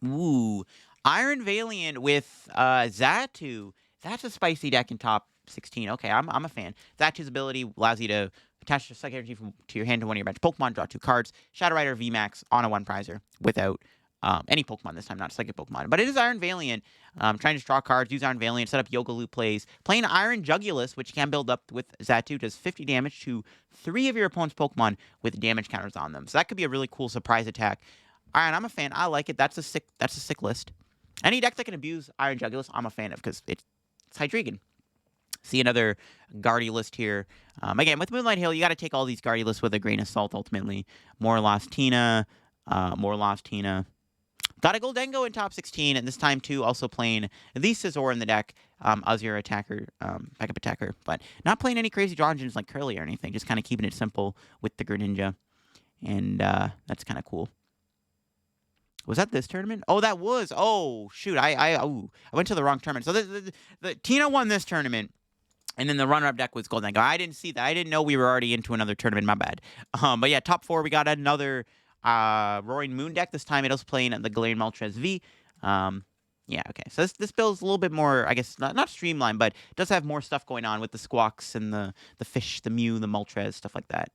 Ooh. Iron Valiant with Xatu. That's a spicy deck in top 16. Okay, I'm a fan. Xatu's ability allows you to attach your psychic energy to your hand to one of your bench Pokemon, draw 2 cards. Shadow Rider VMAX on a 1 prizer without Any Pokemon this time, not Psychic Pokemon. But it is Iron Valiant. Trying to draw cards, use Iron Valiant, set up Yoga Loop plays. Playing Iron Jugulus, which can build up with Xatu, does 50 damage to 3 of your opponent's Pokemon with damage counters on them. So that could be a really cool surprise attack. Iron, I'm a fan. I like it. That's a sick list. Any deck that can abuse Iron Jugulus, I'm a fan of because it's Hydreigon. See another Guardy list here. Again, with Moonlight Hill, you got to take all these Guardy lists with a grain of salt, ultimately. More Lostina. Got a Goldengo in top 16, and this time, too, also playing the Scizor in the deck, Azure attacker, backup attacker, but not playing any crazy draw engines like Curly or anything, just kind of keeping it simple with the Greninja, and that's kind of cool. Was that this tournament? Oh, that was. Oh, shoot. I went to the wrong tournament. So the Tina won this tournament. And then the runner-up deck was Goldengo. I didn't see that. I didn't know we were already into another tournament. My bad. But yeah, top 4, we got another Roaring Moon deck. This time it was playing the Galarian Moltres V. Yeah, okay. So this build's a little bit more, I guess, not streamlined, but it does have more stuff going on with the Squawks and the fish, the Mew, the Moltres, stuff like that.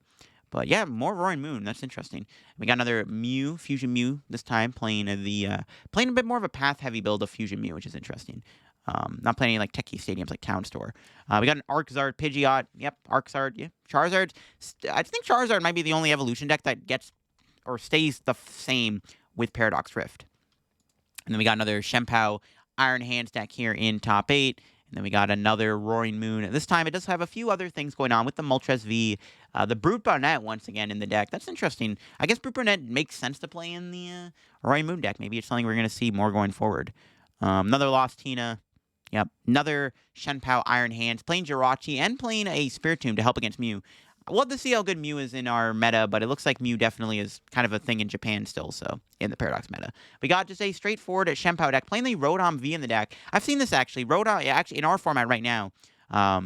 But yeah, more Roaring Moon. That's interesting. We got another Mew, Fusion Mew this time, playing a bit more of a path-heavy build of Fusion Mew, which is interesting. Not playing any like techie stadiums like Town Store. We got an Arczard, Pidgeot. Yep, Arczard. Yeah, Charizard. I think Charizard might be the only evolution deck that gets or stays the same with Paradox Rift. And then we got another Shempao Iron Hands deck here in top 8. And then we got another Roaring Moon. This time it does have a few other things going on with the Moltres V. The Brute Bonnet once again in the deck. That's interesting. I guess Brute Bonnet makes sense to play in the Roaring Moon deck. Maybe it's something we're going to see more going forward. Another Lostina. Yep. Another Shempao Iron Hands. Playing Jirachi and playing a Spiritomb to help against Mew. We'll have to see how good Mew is in our meta, but it looks like Mew definitely is kind of a thing in Japan still, so in the Paradox meta. We got just a straightforward Shempao deck, playing the Rotom V in the deck. I've seen this actually. Rotom, actually, in our format right now,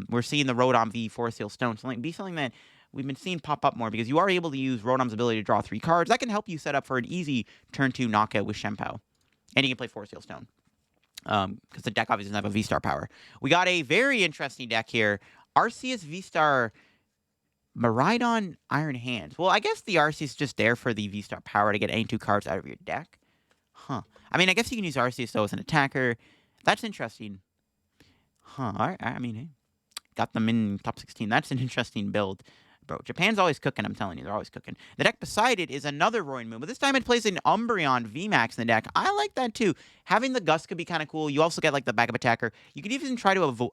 we're seeing the Rotom V Forest Seal Stone. So be something that we've been seeing pop up more because you are able to use Rotom's ability to draw 3 cards. That can help you set up for an easy turn 2 knockout with Shempao. And you can play Forest Seal Stone. Because the deck obviously doesn't have a V-Star power. We got a very interesting deck here. Arceus V-Star Miraidon Iron Hands. Well, I guess the Arceus is just there for the V-Star power to get any 2 cards out of your deck. Huh. I mean, I guess you can use Arceus, though, as an attacker. That's interesting. Huh. All right. I mean, hey, got them in top 16. That's an interesting build. Bro, Japan's always cooking, I'm telling you. They're always cooking. The deck beside it is another Roaring Moon, but this time it plays an Umbreon VMAX in the deck. I like that, too. Having the Gust could be kind of cool. You also get, like, the backup attacker. You could even try to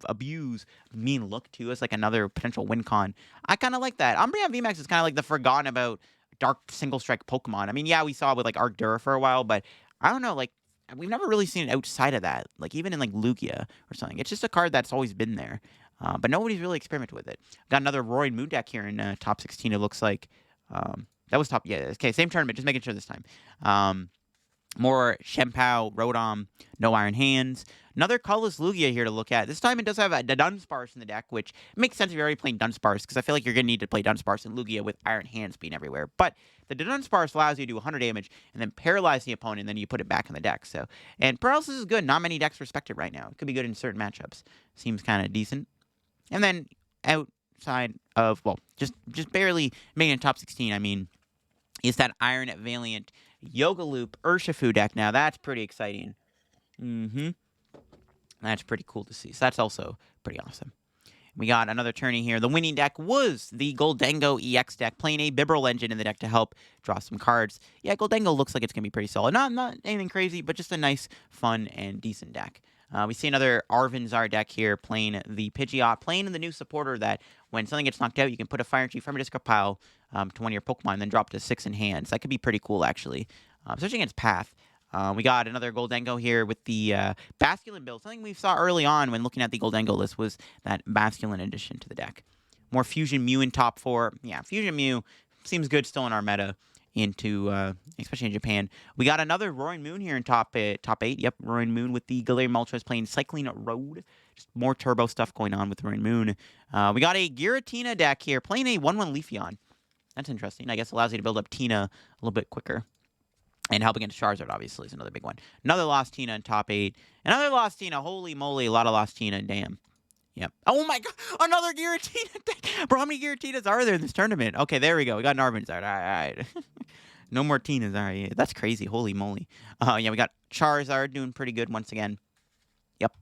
abuse Mean Look, too, as, like, another potential win con. I kind of like that. Umbreon VMAX is kind of like the forgotten about Dark Single Strike Pokemon. I mean, yeah, we saw it with, like, Arcdura for a while, but I don't know, like, we've never really seen it outside of that. Like, even in, like, Lugia or something. It's just a card that's always been there. But nobody's really experimented with it. Got another Roaring Moon deck here in top 16, it looks like. That was top... Yeah, okay, same tournament, just making sure this time. More Shempao, Rotom, no Iron Hands. Another colorless Lugia here to look at. This time it does have a Dunsparce in the deck, which makes sense if you're already playing Dunsparce, because I feel like you're going to need to play Dunsparce and Lugia with Iron Hands being everywhere. But the Dunsparce allows you to do 100 damage and then paralyze the opponent, and then you put it back in the deck. And paralysis is good. Not many decks respect it right now. It could be good in certain matchups. Seems kind of decent. And then outside of, well, just barely making it top 16, I mean, is that Iron Valiant Yoga Loop Urshifu deck. Now, that's pretty exciting. That's pretty cool to see. So that's also pretty awesome. We got another tourney here. The winning deck was the Goldengo EX deck, playing a Bibarel engine in the deck to help draw some cards. Yeah, Goldengo looks like it's going to be pretty solid. Not anything crazy, but just a nice, fun, and decent deck. We see another Arvinzar deck here playing the Pidgeot, playing in the new supporter that when something gets knocked out, you can put a Fire Chief from a discard pile to one of your Pokemon and then drop to 6 in hands. That could be pretty cool, actually, especially against Path. We got another Goldengo here with the Basculin build. Something we saw early on when looking at the Goldengo list was that Basculin addition to the deck. More Fusion Mew in top 4. Yeah, Fusion Mew seems good still in our meta. Especially in Japan. We got another Roaring Moon here in top 8. Yep, Roaring Moon with the Galarian Moltres playing Cycling Road. Just more turbo stuff going on with Roaring Moon. We got a Giratina deck here playing a 1/1 Leafeon. That's interesting. I guess allows you to build up Tina a little bit quicker. And help against Charizard, obviously, is another big one. Another Lost Tina in top 8. Another Lost Tina. Holy moly, a lot of Lost Tina. Damn. Yep. Oh my god, another Giratina deck. Bro, how many Giratinas are there in this tournament? Okay, there we go. We got an Arvinzard. All right. No more Tinas. All right, yeah, that's crazy. Holy moly. Yeah, we got Charizard doing pretty good once again. Yep,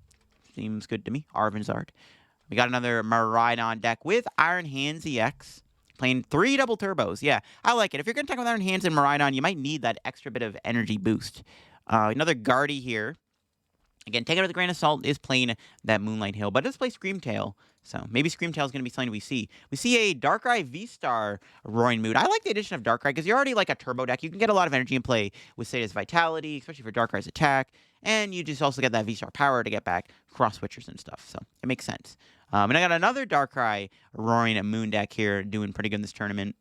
seems good to me. Arvanzard. We got another Miraidon deck with Iron Hands EX. Playing 3 double turbos. Yeah, I like it. If you're going to talk with Iron Hands and Miraidon, you might need that extra bit of energy boost. Another Guardy here. Again, take it with a grain of salt, is playing that Moonlight Hill, but it does play Screamtail. So maybe Screamtail is going to be something we see. We see a Darkrai V-Star Roaring Moon. I like the addition of Darkrai because you're already like a turbo deck. You can get a lot of energy in play with Sada's Vitality, especially for Darkrai's attack. And you just also get that V-Star power to get back cross switchers and stuff. So it makes sense. And I got another Darkrai Roaring Moon deck here doing pretty good in this tournament.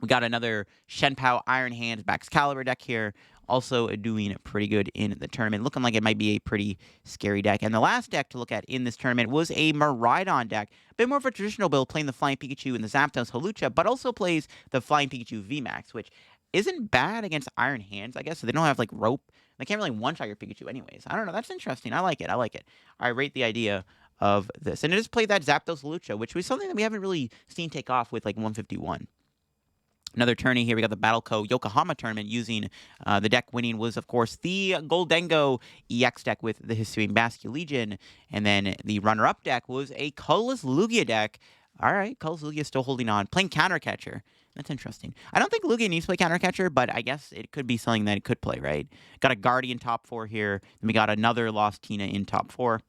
We got another Shenpao Iron Hands Baxcalibur deck here, also doing pretty good in the tournament, looking like it might be a pretty scary deck. And the last deck to look at in this tournament was a Miraidon deck, a bit more of a traditional build, playing the Flying Pikachu and the Zapdos Hawlucha, but also plays the Flying Pikachu VMAX, which isn't bad against Iron Hands, I guess. So they don't have like rope. They can't really one-shot your Pikachu anyways. I don't know. That's interesting. I like it. I like it. I rate the idea of this. And it just played that Zapdos Hawlucha, which was something that we haven't really seen take off with like 151. Another tourney here, we got the Battle Co. Yokohama tournament using the deck winning was, of course, the Goldengo EX deck with the Hisuian Basculegion. And then the runner-up deck was a Colorless Lugia deck. All right, Colorless Lugia still holding on. Playing Countercatcher. That's interesting. I don't think Lugia needs to play Countercatcher, but I guess it could be something that it could play, right? Got a Guardian top 4 here. Then we got another Lost Tina in top 4.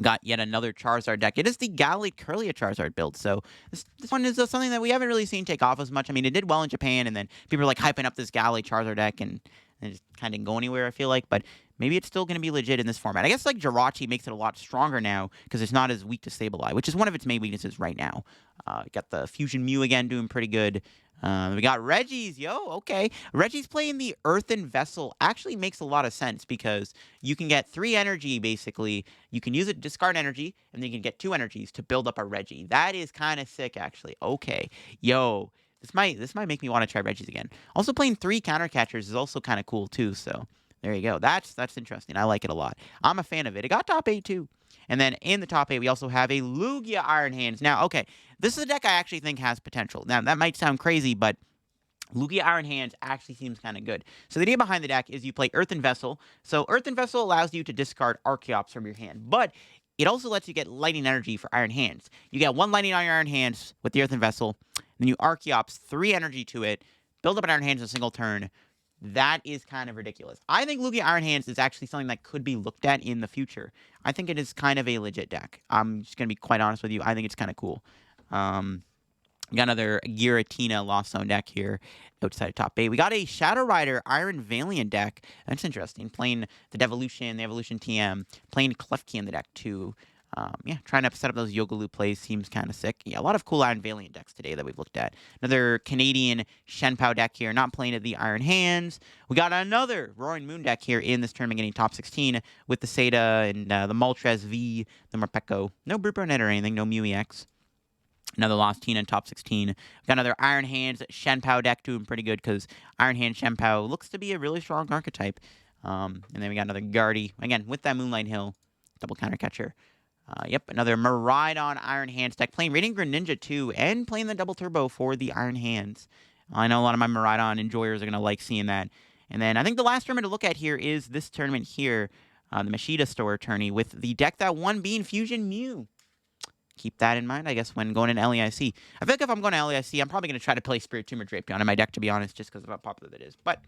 Got yet another Charizard deck. It is the Gallade Kirlia Charizard build. So this one is something that we haven't really seen take off as much. I mean, it did well in Japan, and then people are like hyping up this Gallade Charizard deck, and it just kind of didn't go anywhere, I feel like. But maybe it's still going to be legit in this format. I guess like Jirachi makes it a lot stronger now because it's not as weak to Sableye, which is one of its main weaknesses right now. Got the Fusion Mew again doing pretty good. We got Reggie's, okay. Reggie's playing the Earthen Vessel actually makes a lot of sense because you can get 3 energy, basically. You can use it to discard energy, and then you can get 2 energies to build up a Reggie. That is kind of sick, actually. Okay. This might make me want to try Reggie's again. Also, playing 3 counter catchers is also kind of cool, too, so there you go. That's interesting. I like it a lot. I'm a fan of it. It got top 8, too. And then in the top 8, we also have a Lugia Iron Hands. Now, okay, this is a deck I actually think has potential. Now, that might sound crazy, but Lugia Iron Hands actually seems kind of good. So the idea behind the deck is you play Earthen Vessel. So Earthen Vessel allows you to discard Archeops from your hand, but it also lets you get Lightning Energy for Iron Hands. You get 1 Lightning on your Iron Hands with the Earthen Vessel, then you Archeops 3 energy to it, build up an Iron Hands in a single turn. That is kind of ridiculous. I think Lugia Iron Hands is actually something that could be looked at in the future. I think it is kind of a legit deck. I'm just going to be quite honest with you. I think it's kind of cool. We got another Giratina Lost Zone deck here outside of top 8. We got a Shadow Rider Iron Valiant deck. That's interesting. Playing the Devolution, the Evolution TM. Playing Klefki in the deck too. Yeah, trying to set up those Yoga-Loop plays seems kind of sick. Yeah, a lot of cool Iron Valiant decks today that we've looked at. Another Canadian Shenpao deck here, not playing at the Iron Hands. We got another Roaring Moon deck here in this tournament, getting top 16 with the Seda and the Moltres V, the Morpeko. No Bruponet or anything, no Mew EX. Another Lost Tina in top 16. We've got another Iron Hands Shenpao deck doing pretty good because Iron Hands Shenpao looks to be a really strong archetype. And then we got another Guardy, again, with that Moonlight Hill, double counter catcher. Yep, another Miraidon Iron Hands deck. Playing Radiant Greninja too, and playing the double turbo for the Iron Hands. I know a lot of my Miraidon enjoyers are going to like seeing that. And then I think the last tournament to look at here is this tournament here, the Mashita Store tourney, with the deck that won being Fusion Mew. Keep that in mind, I guess, when going in LEIC. I feel like if I'm going to LEIC, I'm probably going to try to play Spirit Tomb or Drapion in my deck, to be honest, just because of how popular that is. But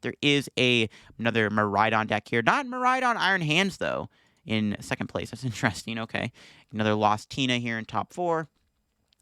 there is another Miraidon deck here. Not Miraidon Iron Hands, though, in second place. That's interesting, okay. Another Lost Tina here in top 4.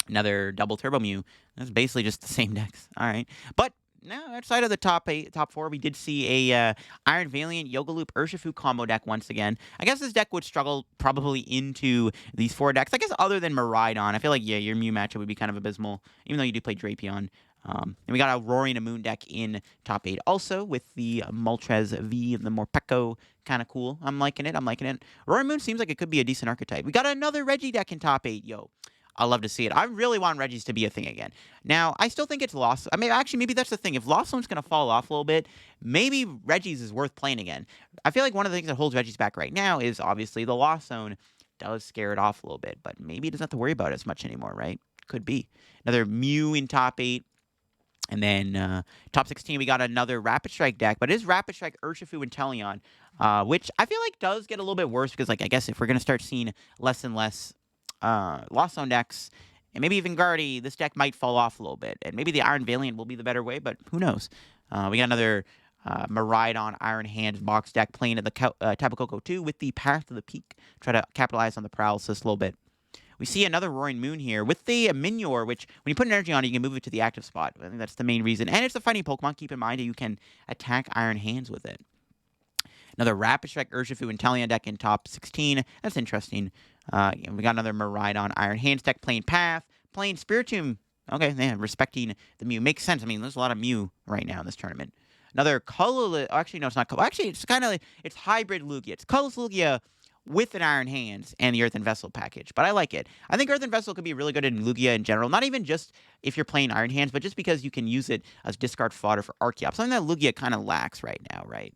Another Double Turbo Mew. That's basically just the same decks. All right. But no, outside of the top 4, we did see a Iron Valiant Yoga-Loop Urshifu combo deck once again. I guess this deck would struggle probably into these 4 decks. I guess other than Miraidon, I feel like, yeah, your Mew matchup would be kind of abysmal, even though you do play Drapion. And we got a Roaring Moon deck in top 8 also with the Moltres V and the Morpeko. Kind of cool. I'm liking it. Roaring Moon seems like it could be a decent archetype. We got another Reggie deck in top 8, yo. I love to see it. I really want Reggie's to be a thing again. Now, I still think it's Lost. I mean, actually, maybe that's the thing. If Lost Zone's going to fall off a little bit, maybe Reggie's is worth playing again. I feel like one of the things that holds Reggie's back right now is obviously the Lost Zone does scare it off a little bit, but maybe it doesn't have to worry about it as much anymore, right? Could be. Another Mew in top 8. And then top 16, we got another Rapid Strike deck, but it is Rapid Strike, Urshifu, and Teleon, which I feel like does get a little bit worse because, like, I guess if we're going to start seeing less and less Lost Zone decks, and maybe even Guardy, this deck might fall off a little bit. And maybe the Iron Valiant will be the better way, but who knows? We got another Miraidon Iron Hands box deck playing at the Tapu Koko 2 with the Path to the Peak. Try to capitalize on the paralysis a little bit. We see another Roaring Moon here with the Minior, which when you put an energy on it, you can move it to the active spot. I think that's the main reason. And it's a fighting Pokemon. Keep in mind that you can attack Iron Hands with it. Another Rapid Strike Urshifu and Teleon deck in top 16. That's interesting. We got another Miraidon Iron Hands deck playing Path, playing Spiritomb. Okay, yeah, respecting the Mew. Makes sense. I mean, there's a lot of Mew right now in this tournament. Another colorless... Actually, no, it's not color. Actually, it's kind of... It's hybrid Lugia. It's colorless Lugia with an Iron Hands and the Earthen Vessel package, but I like it. I think Earthen Vessel could be really good in Lugia in general, not even just if you're playing Iron Hands, but just because you can use it as discard fodder for Archeops, something that Lugia kind of lacks right now, right?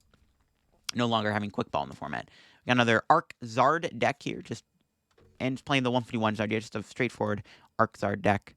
No longer having Quick Ball in the format. We got another Arc Zard deck here, and playing the 151 Zard, just a straightforward Arc Zard deck.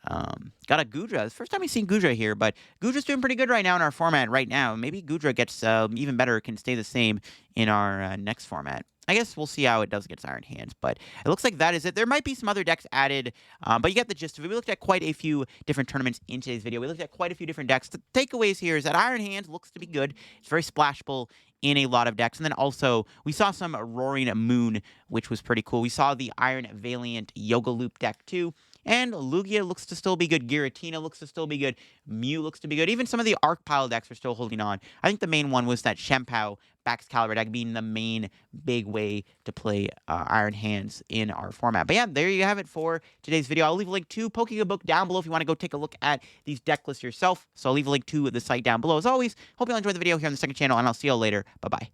Got a Goodra. It's the first time we've seen Goodra here, but Goodra's doing pretty good right now in our format right now. Maybe Goodra gets even better, can stay the same in our next format. I guess we'll see how it does against Iron Hands, but it looks like that is it. There might be some other decks added, but you get the gist of it. We looked at quite a few different tournaments in today's video. We looked at quite a few different decks. The takeaways here is that Iron Hands looks to be good. It's very splashable in a lot of decks. And then also, we saw some Roaring Moon, which was pretty cool. We saw the Iron Valiant Yoga Loop deck too. And Lugia looks to still be good. Giratina looks to still be good. Mew looks to be good. Even some of the Arc Pile decks are still holding on. I think the main one was that Shempao Baxcalibur deck being the main big way to play Iron Hands in our format. But yeah, there you have it for today's video. I'll leave a link to Pokebook down below if you want to go take a look at these deck lists yourself. So I'll leave a link to the site down below. As always, hope you all enjoyed the video here on the second channel, and I'll see you all later. Bye-bye.